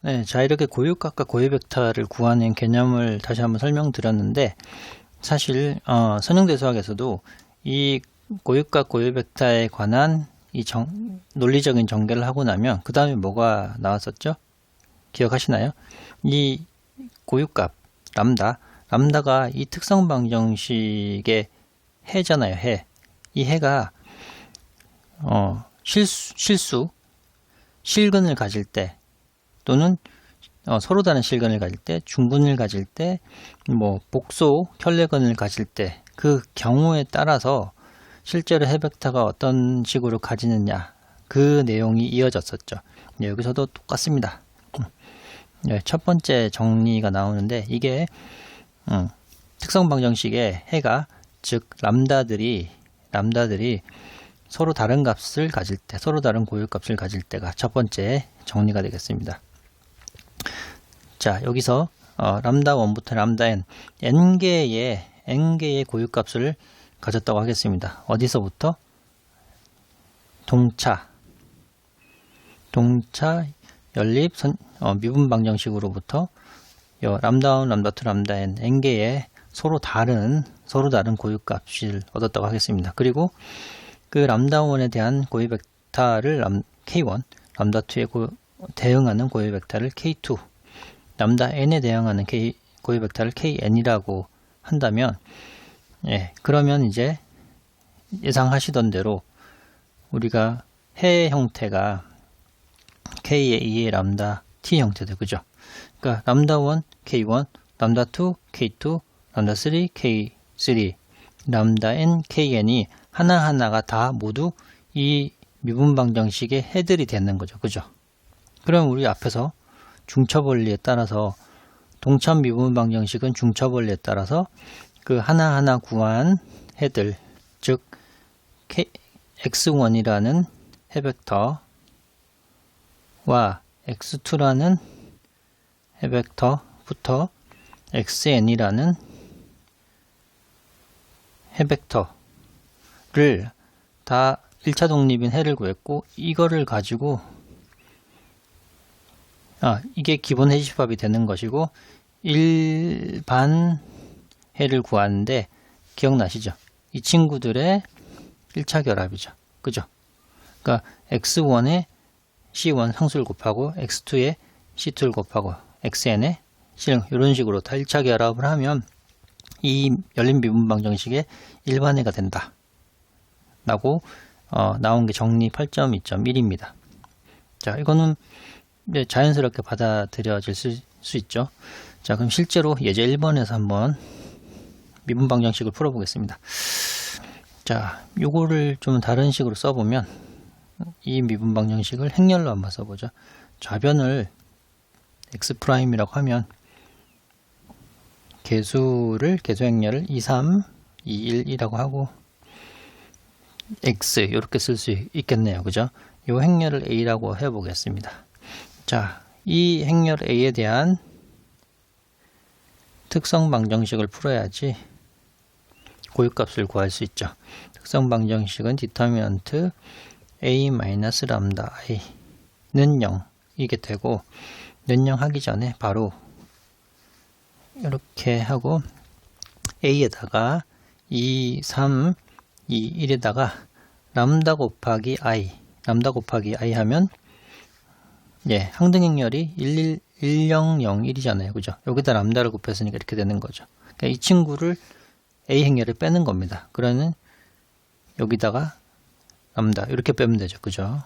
네, 자, 이렇게 고유값과 고유벡터를 구하는 개념을 다시 한번 설명드렸는데, 사실 선형대 수학에서도 이 고유값 고유벡터에 관한 이 논리적인 전개를 하고 나면 그 다음에 뭐가 나왔었죠? 기억하시나요? 이 고유값 람다가 이 특성 방정식의 해잖아요. 이 해가 실근을 가질 때, 또는 서로 다른 실근을 가질 때, 중근을 가질 때, 뭐 복소 켤레근을 가질 때, 그 경우에 따라서 실제로 해벡터가 어떤 식으로 가지느냐, 그 내용이 이어졌었죠. 네, 여기서도 똑같습니다. 네, 첫 번째 정리가 나오는데, 이게 특성 방정식의 해가, 즉 람다들이 서로 다른 값을 가질 때, 서로 다른 고유값을 가질 때가 첫 번째 정리가 되겠습니다. 자, 여기서 람다 1부터 람다 n개의 고유값을 가졌다고 하겠습니다. 어디서부터? 동차 연립 미분 방정식으로부터 람다 1, 람다 2, 람다 n개의 서로 다른 고유값을 얻었다고 하겠습니다. 그리고 그 람다 1에 대한 고유벡터를 K1, 람다 2에 대응하는 고유벡터를 K2, 람다 n에 대응하는 고유벡터를 KN이라고 한다면, 그러면 이제 예상하시던 대로 우리가 해 형태가 K의 2의 람다 T 형태죠. 그죠? 그러니까 람다 1, K1, 람다 2, K2, 람다 3, K3, 람다 n, KN이 하나하나가 다 모두 이 미분 방정식의 해들이 되는 거죠. 그죠? 그럼 우리 앞에서 중첩원리에 따라서 동참 미분 방정식은 중첩원리에 따라서 그 하나하나 구한 해들, 즉 x1이라는 해벡터와 x2라는 해벡터부터 xn이라는 해벡터를 다 1차 독립인 해를 구했고, 이거를 가지고 이게 기본 해집합이 되는 것이고, 일반 해를 구하는데 기억나시죠? 이 친구들의 1차 결합이죠. 그죠? 그러니까 x1에 c1 상수를 곱하고 x2에 c2를 곱하고 xn에 실행, 이런 식으로 다 1차 결합을 하면 이 열린 미분 방정식의 일반해가 된다 라고 나온 게 정리 8.2.1입니다. 자, 이거는 자연스럽게 받아들여질 수 있죠. 자, 그럼 실제로 예제 1번에서 한번 미분 방정식을 풀어보겠습니다. 자, 요거를 좀 다른 식으로 써보면, 이 미분 방정식을 행렬로 한번 써보죠. 좌변을 x'이라고 하면 개수 행렬을 2, 3, 2, 1이라고 하고, x 이렇게 쓸 수 있겠네요. 그죠? 요 행렬을 a라고 해보겠습니다. 자, 이 행렬 a에 대한 특성 방정식을 풀어야지 고유값을 구할 수 있죠. 특성 방정식은 디터미넌트 a-람다 i는 0이게 되고, 는 0 하기 전에 바로 이렇게 하고 a에다가 2, 3, 2, 1에다가 람다 곱하기 i 하면 항등 행렬이 1, 0, 0, 1이잖아요. 그죠? 여기다 람다를 곱했으니까 이렇게 되는 거죠. 그러니까 이 친구를 a 행렬을 빼는 겁니다. 그러면 여기다가 람다 이렇게 빼면 되죠. 그죠?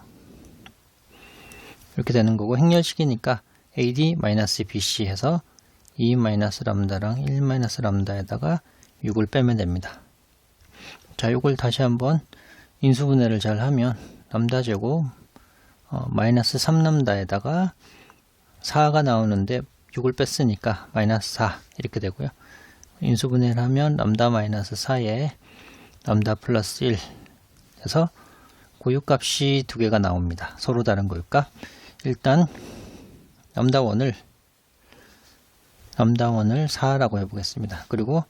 이렇게 되는 거고, 행렬식이니까 ad-bc 해서 2-람다랑 1-람다에다가 6을 빼면 됩니다. 자, 이걸 다시 한번 인수분해를 잘 하면 람다 제곱 마이너스 3람다에다가 4가 나오는데 6을 뺐으니까 마이너스 4 이렇게 되고요. 인수분해를 하면 람다 마이너스 4에 람다 플러스 1 해서 고유값이 두 개가 나옵니다. 서로 다른 고유값. 일단 람다 1을 4라고 해보겠습니다. 그리고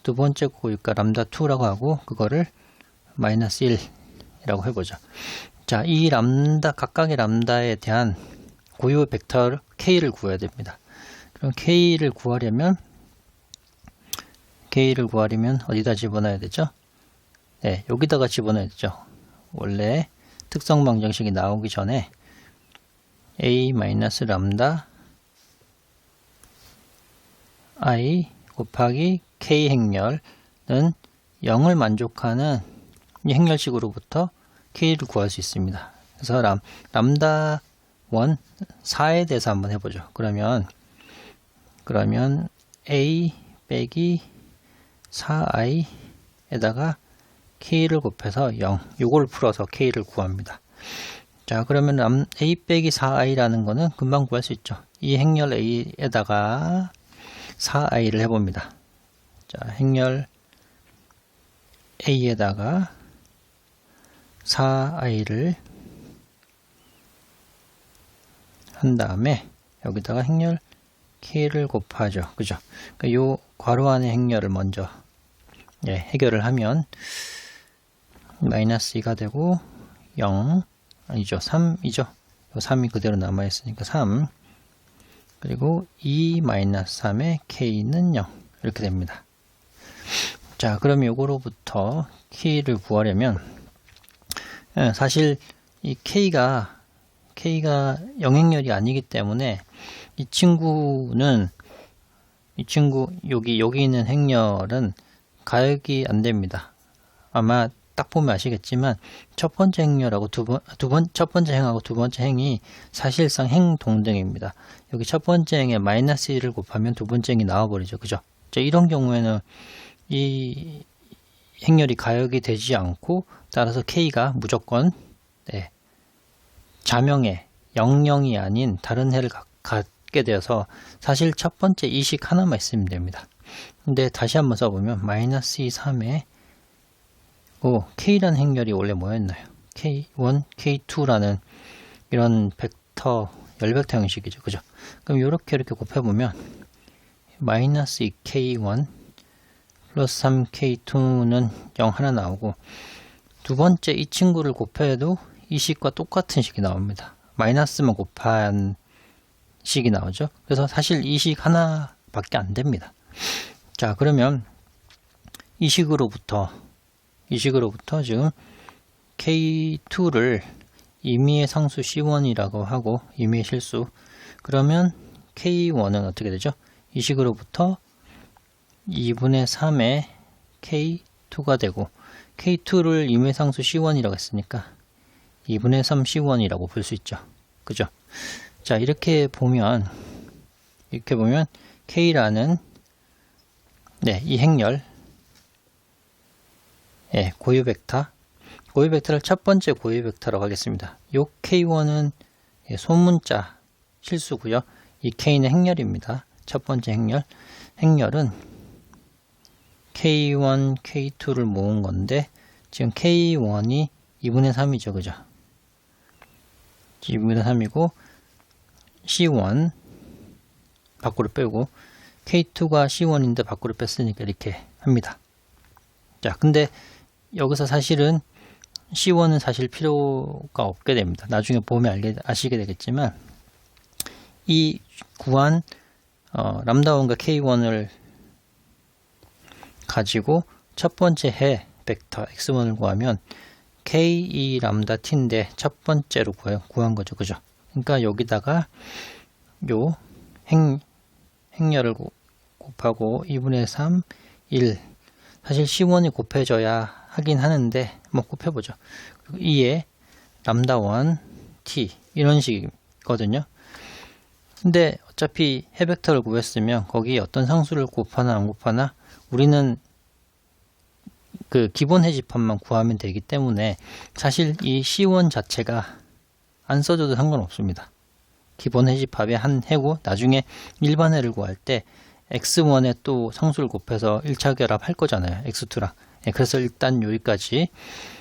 두 번째 고유값 람다 2라고 하고, 그거를 마이너스 1 이라고 해보죠. 자, 이 람다, 각각의 람다에 대한 고유 벡터 K를 구해야 됩니다. 그럼 K를 구하려면 어디다 집어넣어야 되죠? 네, 여기다가 집어넣어야 되죠. 원래 특성 방정식이 나오기 전에 A-람다 I 곱하기 K 행렬은 0을 만족하는 이 행렬식으로부터 K를 구할 수 있습니다. 그래서 람다 1 4에 대해서 한번 해보죠. 그러면 A 빼기 4i에다가 K를 곱해서 0, 요걸 풀어서 K를 구합니다. 자, 그러면 A 빼기 4i라는 거는 금방 구할 수 있죠. 이 행렬 A에다가 4i를 해봅니다. 자, 행렬 A에다가 4i를 한 다음에 여기다가 행렬 K를 곱하죠. 그죠? 그러니까 요 괄호 안의 행렬을 먼저 해결을 하면 마이너스 2가 되고 0 아니죠. 3이죠. 3이 그대로 남아있으니까 3 그리고 2-3의 K는 0 이렇게 됩니다. 자, 그럼 요거로부터 K를 구하려면 사실 이 K가 영행렬이 아니기 때문에 이 친구 여기 있는 행렬은 가역이 안 됩니다. 아마 딱 보면 아시겠지만 첫 번째 행렬하고 첫 번째 행하고 두 번째 행이 사실상 행 동등입니다. 여기 첫 번째 행에 마이너스 1을 곱하면 두 번째 행이 나와버리죠. 그죠? 자, 이런 경우에는 이 행렬이 가역이 되지 않고 따라서 K가 무조건 자명의 00이 아닌 다른 해를 갖게 되어서 사실 첫 번째 이식 하나만 있으면 됩니다. 근데 다시 한번 써보면 마이너스 2, 3에 K라는 행렬이 원래 뭐였나요? K1, K2라는 이런 벡터, 열벡터 형식이죠. 그죠? 그럼 이렇게 곱해보면 마이너스 2K1 플러스 3K2는 0 하나 나오고 두 번째 이 친구를 곱해도 이 식과 똑같은 식이 나옵니다. 마이너스만 곱한 식이 나오죠. 그래서 사실 이 식 하나밖에 안 됩니다. 자, 그러면 이 식으로부터 지금 K2를 임의의 상수 C1이라고 하고 임의의 실수 그러면 K1은 어떻게 되죠? 이 식으로부터 2분의 3의 K2가 되고 K2를 임의의 상수 C1이라고 했으니까 2분의 3 C1이라고 볼 수 있죠. 그죠? 자, 이렇게 보면 K라는 이 행렬 고유 벡터를 첫 번째 고유 벡터라고 하겠습니다. 요 K1은 소문자 실수고요. 이 K는 행렬입니다. 첫 번째 행렬은 K1, K2를 모은 건데 지금 K1이 2분의 3이죠. 그죠? 2분의 3이고 C1 밖으로 빼고 K2가 C1인데 밖으로 뺐으니까 이렇게 합니다. 자, 근데 여기서 사실은 C1은 사실 필요가 없게 됩니다. 나중에 보면 아시게 되겠지만 이 구한 람다1과 K1을 가지고 첫 번째 해 벡터 x1을 구하면 K2 람다 t인데 첫 번째로 구한 거죠. 그죠? 그러니까 여기다가 요 행렬을 곱하고 2분의 3, 1 사실 C1이 곱해져야 하긴 하는데 뭐 곱해보죠. 그리고 2에 람다1 t 이런 식이거든요. 근데 어차피 해벡터를 구했으면 거기에 어떤 상수를 곱하나 안 곱하나 우리는 그 기본 해집합만 구하면 되기 때문에 사실 이 C1 자체가 안 써줘도 상관없습니다. 기본 해집합의 한 해고 나중에 일반 해를 구할 때 x1에 또 상수를 곱해서 1차 결합할 거잖아요. x2랑. 그래서 일단 여기까지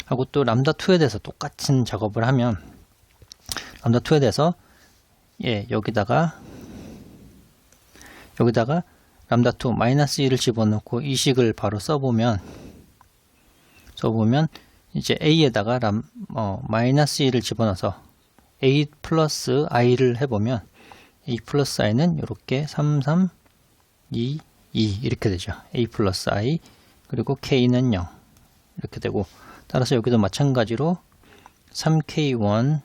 하고 또 람다2에 대해서 똑같은 작업을 하면 람다2에 대해서 여기다가 람다2 마이너스 1을 집어넣고 이 식을 바로 써보면 이제 a에다가 마이너스 1을 집어넣어서 a 플러스 i를 해보면 a 플러스 i는 이렇게 3, 3, 2, 2 이렇게 되죠. a 플러스 i 그리고 k는 0 이렇게 되고, 따라서 여기도 마찬가지로 3k1,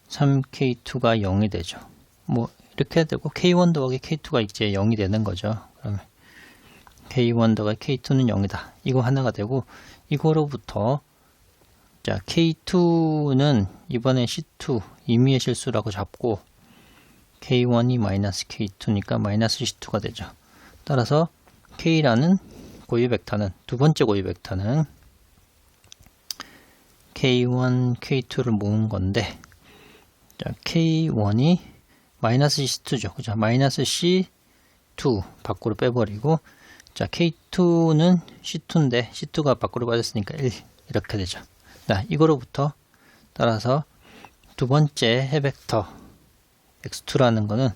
3k2가 0이 되죠. 뭐 이렇게 되고 k1 더하기 k2가 이제 0이 되는 거죠. 그러면 k1 더하기 k2는 0이다. 이거 하나가 되고, 이거로부터 자 k2는 이번에 C2 임의의 실수라고 잡고 k1이 마이너스 k2니까 마이너스 C2가 되죠. 따라서 k라는 고유 벡터는, 두 번째 고유 벡터는 k1, k2를 모은 건데, 자, k1이 마이너스 C2죠. 그죠? 마이너스 C2 밖으로 빼버리고, 자, k2는 C2인데 C2가 밖으로 빠졌으니까 1 이렇게 되죠. 자, 이거로부터 따라서 두 번째 해벡터 x2라는 거는,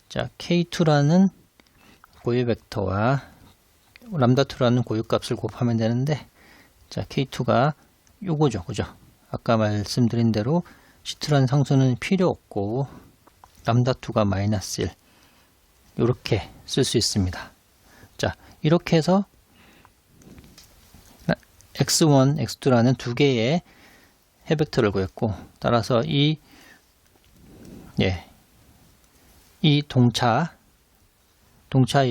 자, k2라는 고유 벡터와 람다2라는 고유 값을 곱하면 되는데, 자, k2가 요거죠. 그죠? 아까 말씀드린 대로 C2라는 상수는 필요 없고 람다2가 마이너스 1 이렇게 쓸 수 있습니다. 자, 이렇게 해서 x1, x2라는 두 개의 해벡터를 구했고, 따라서 이 동차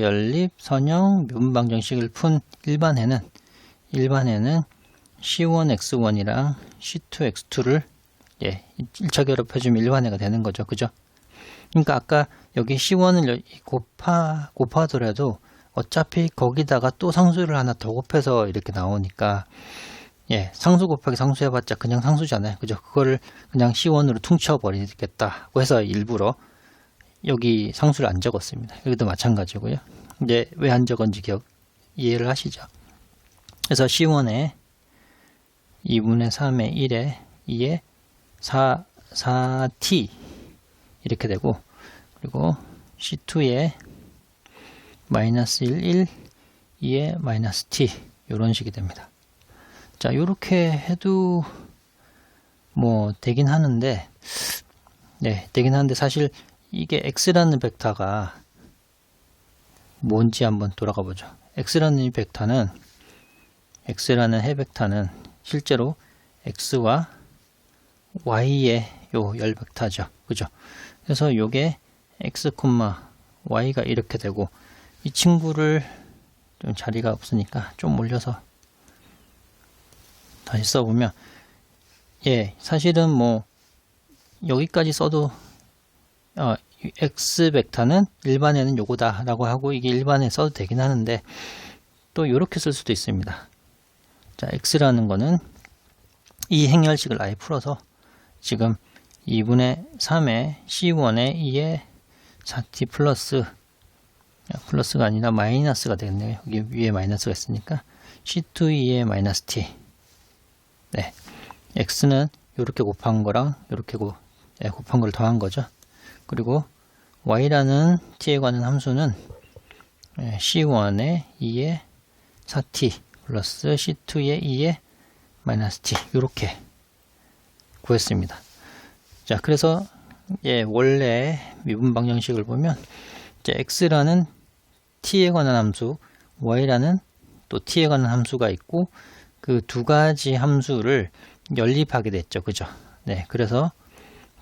연립 선형 미분 방정식을 푼 일반해는 C1, x1이랑 C2, x2를 1차 결합해주면 일반해가 되는 거죠. 그죠? 그러니까 아까 여기 C1을 곱하더라도 어차피 거기다가 또 상수를 하나 더 곱해서 이렇게 나오니까, 상수 곱하기 상수 해봤자 그냥 상수잖아요. 그죠? 그거를 그냥 C1으로 퉁쳐버리겠다고 해서 일부러 여기 상수를 안 적었습니다. 여기도 마찬가지고요. 이제 왜 안 적은지 이해를 하시죠? 그래서 C1에 2분의 3의 1에 2에 4t 이렇게 되고, 그리고 C2에 마이너스 1, 2에 마이너스 t 이런 식이 됩니다. 자, 이렇게 해도 뭐 되긴 하는데, 사실 이게 x라는 벡터가 뭔지 한번 돌아가 보죠. x라는 이 벡터는, x라는 해벡터는 실제로 x와 y의 요 열 벡터죠. 그죠? 그래서 요게 x, y가 이렇게 되고, 이 친구를 좀 자리가 없으니까 좀 올려서 다시 써보면, 사실은 뭐 여기까지 써도 x 벡터는 일반에는 요거다 라고 하고, 이게 일반에 써도 되긴 하는데 또 이렇게 쓸 수도 있습니다. 자, x라는 거는 이 행렬식을 아예 풀어서 지금 2분의 3의 C1의 2의 4t 플러스가 아니라 마이너스가 되겠네요. 여기 위에 마이너스가 있으니까 C2 2의 마이너스 t. x는 이렇게 곱한 거랑 이렇게 곱한 걸 더한 거죠. 그리고 y라는 t에 관한 함수는 C1의 2의 4t 플러스 C2의 2의 마이너스 t 이렇게 구했습니다. 자, 그래서 원래 미분 방정식을 보면 x라는 t에 관한 함수, y라는 또 t에 관한 함수가 있고, 그 두 가지 함수를 연립하게 됐죠. 그죠? 그래서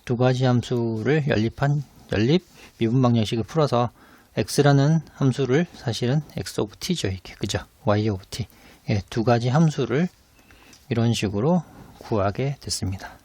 두 가지 함수를 연립 미분 방정식을 풀어서 x라는 함수를 사실은 x of t죠. 이렇게. 그죠? y of t. 두 가지 함수를 이런 식으로 구하게 됐습니다.